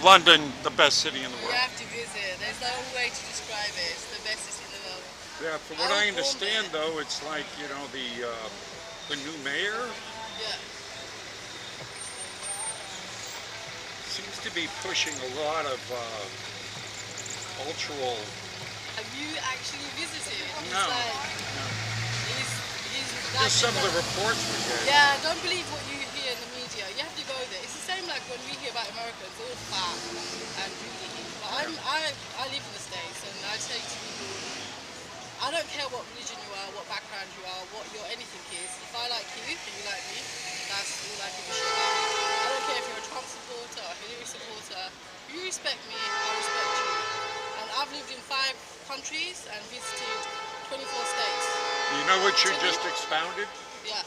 London, the best city in the You world. have to visit. There's no way to describe it. It's the best city in the world. Yeah, from I what was I born understand, there. though, it's like the new mayor Yeah. seems to be pushing a lot of cultural. Have you actually visited? It's No, like no, he's like just some of the reports we get. yeah. Don't believe what you hear in the media. You have to go there. It's the same like when we hear about Americans, all fat and beauty. But Yeah. I live in the States, and I say to people, I don't care what religion you are, what background you are, what your anything is. If I like you and you like me, that's all I give a shit about. I don't care if you're a Trump supporter or a Hillary supporter. You respect me, I respect you. And I've lived in 5 countries and visited 24 states. You know what you Chile, just expounded? yeah.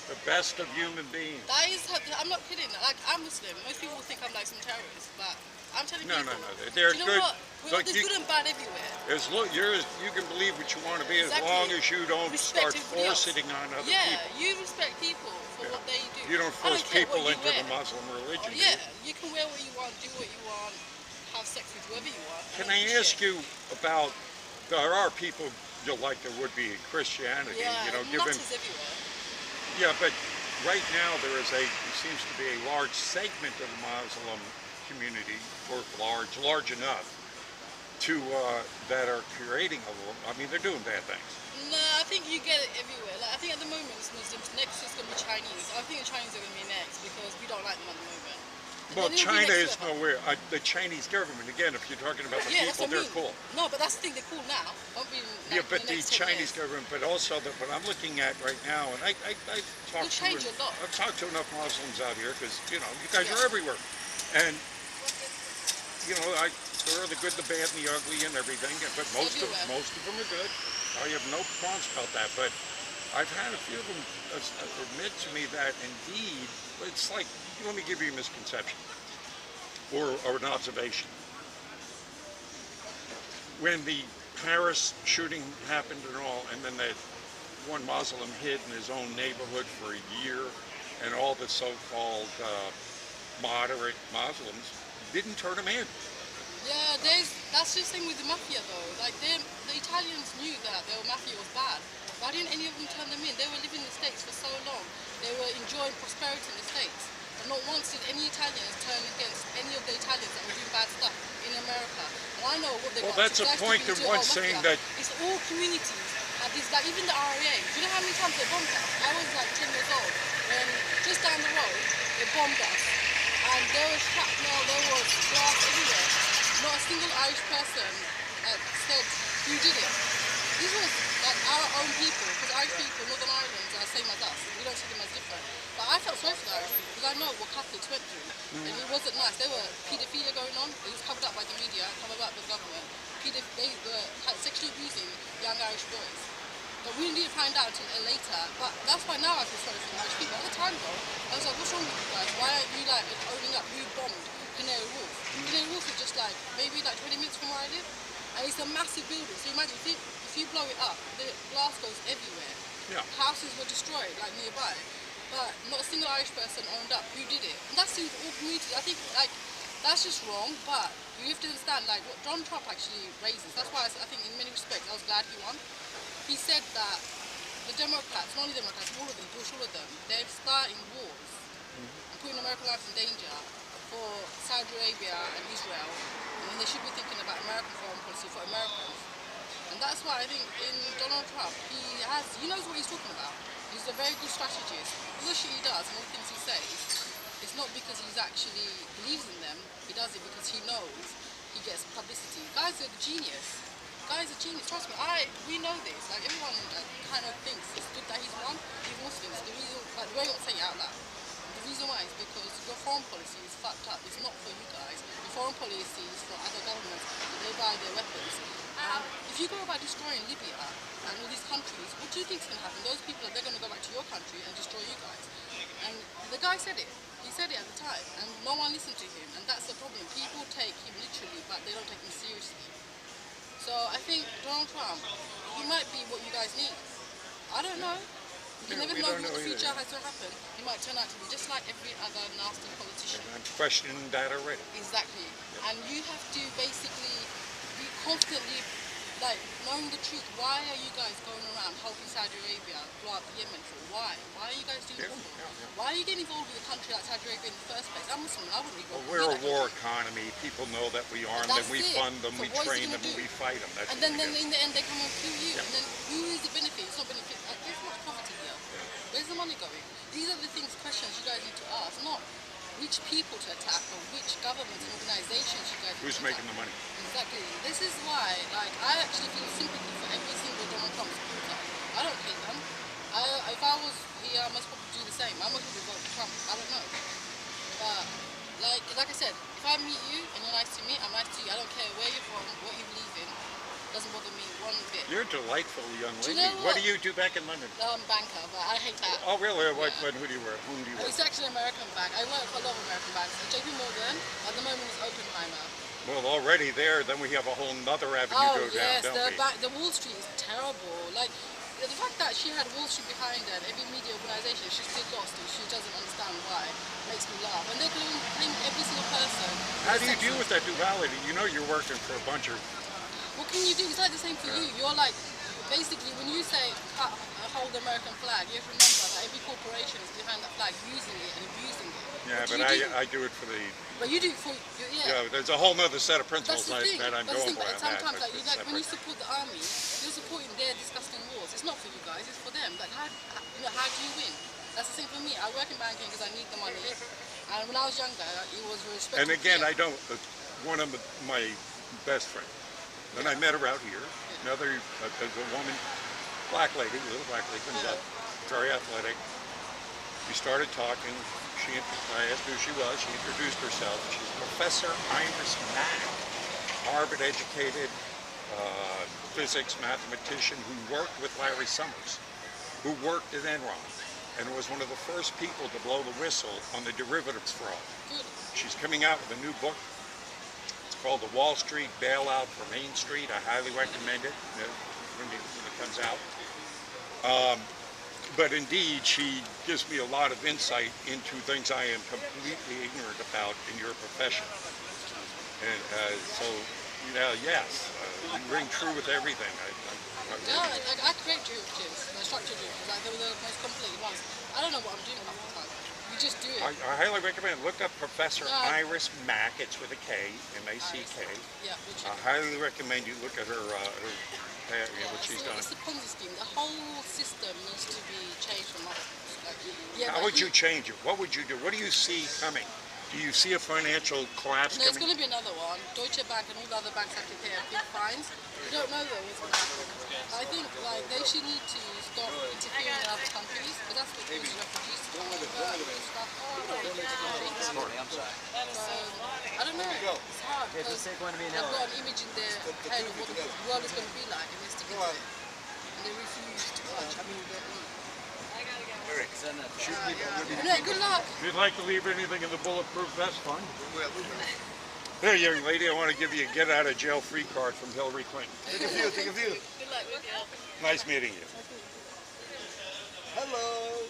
The best of human beings. That is, I'm not kidding. Like, I'm Muslim. Most people think I'm like some terrorist, but I'm telling No, no, people, no. do They're you know good. what? Well, But there's good and bad everywhere. you can believe what you want to be as long Exactly. as you don't Respect start everybody else. forcing on other Yeah, people. you respect people for Yeah. what they do. You don't I force don't care what people you into wear. the Muslim religion, do Yeah, you? you can wear what you want, do what you want, have sex with whoever you want. I Can don't I give a ask shit. you about? There are people like there would be in Christianity, Yeah, given. nutters everywhere. Yeah, but right now there seems to be a large segment of the Muslim community, or large enough to that are creating I mean, they're doing bad things. No, I think you get it everywhere. Like I think at the moment it's Muslims. Next is gonna be Chinese. I think the Chinese are gonna be next because we don't like them at the moment. And Well, then it'll be China next is whoever. nowhere. The Chinese government, again, if you're talking about the Yeah, that's people, what I they're mean. cool. No, but that's the thing. They're cool now. Won't be Yeah, like in but the the next 10 Chinese years. government, but also what I'm looking at right now, and I It'll talked to change a lot. I've talked to enough Muslims out here because you guys Yeah. are everywhere, and I there are the good, the bad, and the ugly, and everything. But It's everywhere. most of them are good. I have no qualms about that. But I've had a few of them admit to me that indeed, it's like, let me give you a misconception or an observation. When the Paris shooting happened and all, and then that one Muslim hid in his own neighborhood for a year, and all the so-called moderate Muslims didn't turn him in. Yeah, that's just the thing with the mafia though. Like the Italians knew that their mafia was bad. Why didn't any of them turn them in? They were living in the States for so long. They were enjoying prosperity in the States. And not once did any Italians turn against any of the Italians that were doing bad stuff in America. And I know what they Well, got that's to. a Guys point took in into one the whole saying mafia. that. It's all communities. Like these, like even the RAA. Do you know how many times they bombed us? I was like 10 years old when just down the road they bombed us, and there was shrapnel, there was glass everywhere. Not a single Irish person said who did it. These were like our own people, because Irish people, Northern Ireland, are the same as us. We don't see them as different. But I felt sorry for the Irish people because I know what Catholics went through, and it wasn't nice. There were paedophilia going on. It was covered up by the media, covered up by the government. They were sexually abusing young Irish boys. But we didn't find out until later. But that's why now I feel sorry for the Irish people. At the time though, I was like, what's wrong with you guys? Why aren't you like owning up who bombed Canary Wharf? Canary Wharf is just like maybe like 20 minutes from where I live. And it's a massive building. So imagine if you blow it up, the glass goes everywhere. Yeah. Houses were destroyed like nearby. But not a single Irish person owned up who did it. And that's in all communities. I think like that's just wrong, but you have to understand like what Donald Trump actually raises. That's why I think in many respects I was glad he won. He said that the Democrats, not only Democrats, all of them, Bush, all of them, they're starting wars and putting American lives in danger for Saudi Arabia and Israel, and then they should be thinking about American foreign policy for Americans. And that's why I think in Donald Trump, he knows what he's talking about. He's a very good strategist. All the shit he does and all the things he says, it's not because he's actually believes in them. He does it because he knows he gets publicity. Guy's a genius. Guy's a genius. Trust me, we know this. Like everyone kind of thinks it's good that he's won. He's Muslims. The reason, like we won't say it out loud. The reason why is because your foreign policy is fucked up. It's not for you guys. Your foreign policy is for other governments. So they buy their weapons. If you go about destroying Libya and all these countries, what do you think is going to happen? Those people, they're going to go back to your country and destroy you guys. And the guy said it. He said it at the time, and no one listened to him. And that's the problem. People take him literally, but they don't take him seriously. So I think Donald Trump, he might be what you guys need. I don't know. You Yeah, never we know don't what know the future either. has to happen. He might turn out to be just like every other nasty politician. And I'm questioning that already. Exactly. And you have to basically be constantly like knowing the truth. Why are you guys going around helping Saudi Arabia blow up Yemen for? Why? Why are you guys doing Yeah, this for? yeah. Why are you getting involved with a country like Saudi Arabia in the first place? I'm Muslim. I wouldn't even. Well, we're a be that war country. economy. People know that we arm That's them, we it. fund them, So we what is he train gonna them, and do? we fight them. That's And what then we do. in the end they come and kill you. Yeah. And then who is the benefit? It's not benefit. Like, there's much poverty here. Where's the money going? These are the things, questions you guys need to ask. Not which people to attack or which governments and organizations you guys need Who's to making attack. the money? Exactly. This is why, like, I actually feel sympathy for every single Donald Trump supporter. I don't hate them. If I was here, I must probably do the same. I must probably vote for Trump. I don't know. But, like I said, if I meet you and you're nice to me, I'm nice to you. I don't care where you're from, what you believe in. Doesn't bother me one bit. You're a delightful young Do you lady. know What what? do you do back in London? Banker, but I hate that. Oh, really? Yeah. Who do you work? Whom do you work? It's actually an American bank. I work for a lot of American banks. JP Morgan, at the moment it's Oppenheimer. Well, already there, then we have a whole nother avenue Oh to go yes, down, don't we? the Wall Street is terrible. Like the fact that she had Wall Street behind her, and every media organization, she's still lost and she doesn't understand why. Makes me laugh. And they're claim every single person. How do you deal with that duality? You know you're working for a bunch of... What can you do? It's like the same for you. You're like, basically, when you say hold the American flag, you have to remember that every corporation is behind that flag, using it and abusing it. Yeah, What do but you do? I do it for the... But you do it for Yeah, there's a whole nother set of That's principles the thing. that I'm That's the going thing. for. But sometimes, but like, it's when you separate. support the army, you're supporting their disgusting wars. It's not for you guys. It's for them. Like, how do you win? That's the same for me. I work in banking because I need the money. And when I was younger, it was respect. And again, I don't... one of my best friends, and I met her out here. Another, there's a woman, black lady, little black lady, comes up, very athletic. We started talking. I asked who she was. She introduced herself. She's Professor Iris Mack, Harvard-educated physics mathematician who worked with Larry Summers, who worked at Enron, and was one of the first people to blow the whistle on the derivatives fraud. Good. She's coming out with a new book. It's called The Wall Street Bailout for Main Street. I highly recommend it when it comes out. But indeed, she gives me a lot of insight into things I am completely ignorant about in your profession. And so, yes, you ring true with everything. Yeah, like I create derivatives, structured derivatives. Like they were the most complete ones. I don't know what I'm doing half the time. You just do it. I highly recommend. Look up Professor Yeah. Iris Mack. It's with a K, M-A-C-K. Yeah, which I highly recommend you look at her what she's done. It's a Ponzi scheme. The whole system needs to be changed from up. Like, How would you change it? What would you do? What do you see coming? Do you see a financial collapse There's coming? going to be another one. Deutsche Bank and all the other banks have to pay big fines. You don't know though what's going to happen. I think like they should need to stop interfering in other countries, because that's what causes refugees to come over and stuff. So, I don't know. It's hard because they've got an image in their head of what the world is going to be like, and they stick to it. And they refuse to budge. I mean, yeah, good luck. If you'd like to leave anything in the bulletproof vest fund. There, young lady, I want to give you a get-out-of-jail-free card from Hillary Clinton. Take a view, take a view. Good luck with you. Nice meeting you. Hello.